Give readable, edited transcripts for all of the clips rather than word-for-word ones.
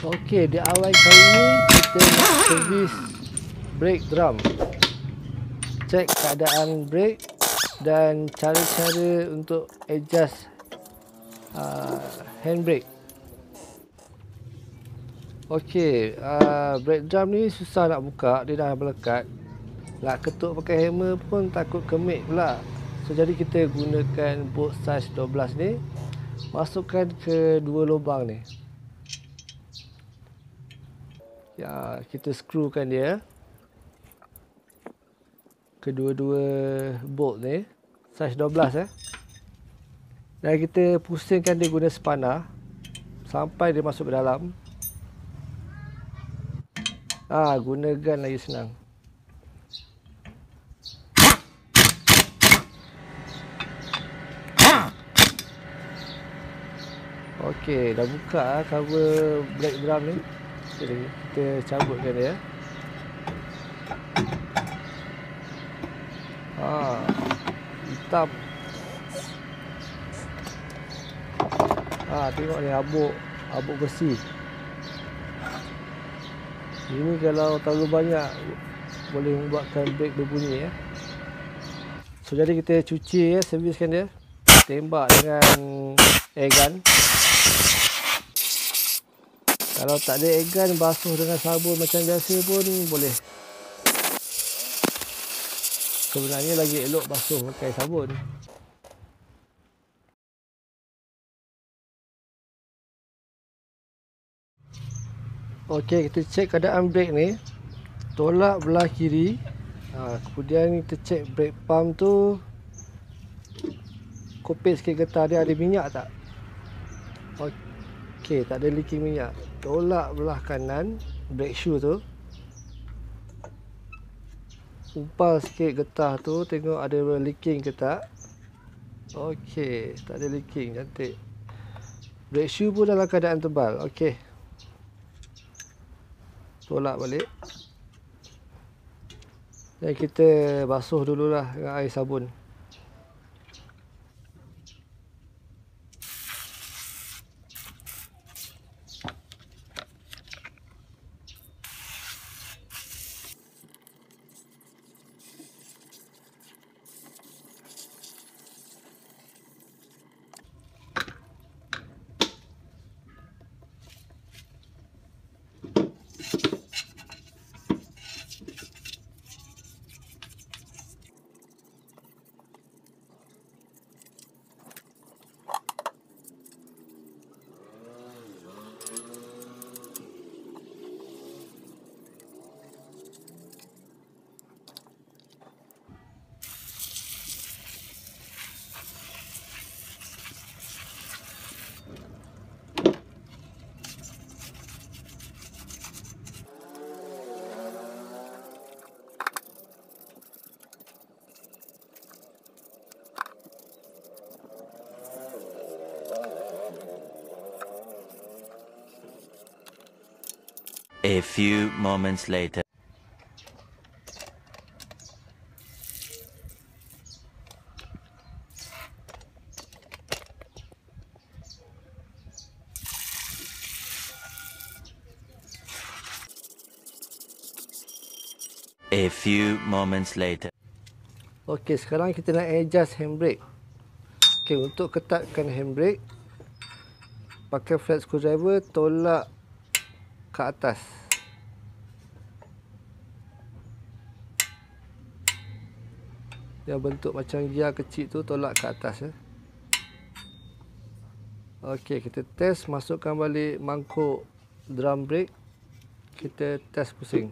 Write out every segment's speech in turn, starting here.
Okey, di awal kali ini kita nak servis brake drum. Cek keadaan brake dan cara-cara untuk adjust handbrake. Okey, brake drum ni susah nak buka, dia dah melekat. Nak ketuk pakai hammer pun takut kemik pula. So jadi kita gunakan bolt size 12 ni, masukkan ke dua lubang ni. Ya, kita skrukan dia kedua-dua bolt ni size 12 dan kita pusingkan dia guna spanner sampai dia masuk ke dalam. Guna gun lagi senang. Okey, dah buka cover brake drum ni. Jadi kita cabutkan dia. Hitam. Tengok ni abuk besi. Ini kalau terlalu banyak boleh membuatkan brake berbunyi . So jadi kita cuci serviskan dia. Tembak dengan air gun. Kalau tak ada air gun, basuh dengan sabun macam biasa pun boleh. Sebenarnya lagi elok basuh pakai sabun. Okey, kita cek keadaan brake ni. Tolak belah kiri. Kemudian kita cek brake pump tu. Kopek sikit getah dia, ada minyak tak? Okey, tak ada leaking minyak. Tolak belah kanan brake shoe tu. Upal sikit getah tu, tengok ada leaking ke tak. Okey, tak ada leaking, cantik. Brake shoe pun dalam keadaan tebal. Okey, tolak balik. Dan kita basuh dululah dengan air sabun. A few moments later. A few moments later. Okey, sekarang kita nak adjust handbrake. Okey, untuk ketatkan handbrake, pakai flat screwdriver, tolak ke atas. Yang bentuk macam gear kecil tu, tolak ke atas . Okey, kita test, masukkan balik mangkuk drum brake. Kita test pusing.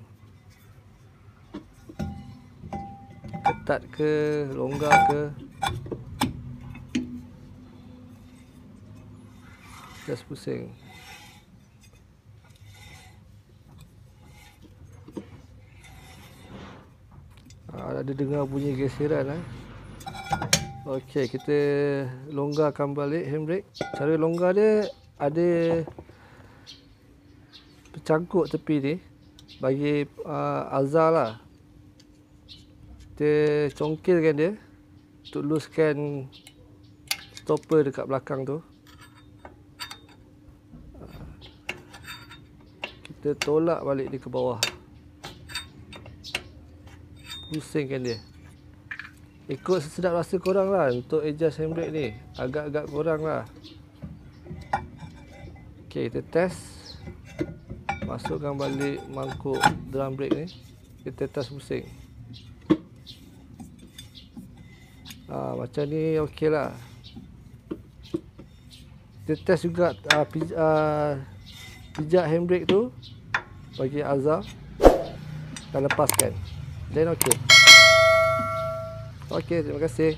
Ketat ke, longgar ke. Test pusing. Ada dengar bunyi geseran . Okey, kita longgarkan balik handbrake. Cara longgar dia ada tercangkuk tepi ni. Bagi Alza lah. Kita congkilkan dia untuk looskan stopper dekat belakang tu. kita tolak balik dia ke bawah. Pusingkan dia. Ikut sesedap rasa korang lah untuk adjust handbrake ni. Agak-agak korang lah. Ok, kita test. Masukkan balik mangkuk drum brake ni. Kita test pusing. Macam ni ok lah. Kita test juga pijak handbrake tu bagi Alza. Kita lepaskan. Then ok. Ok, terima kasih.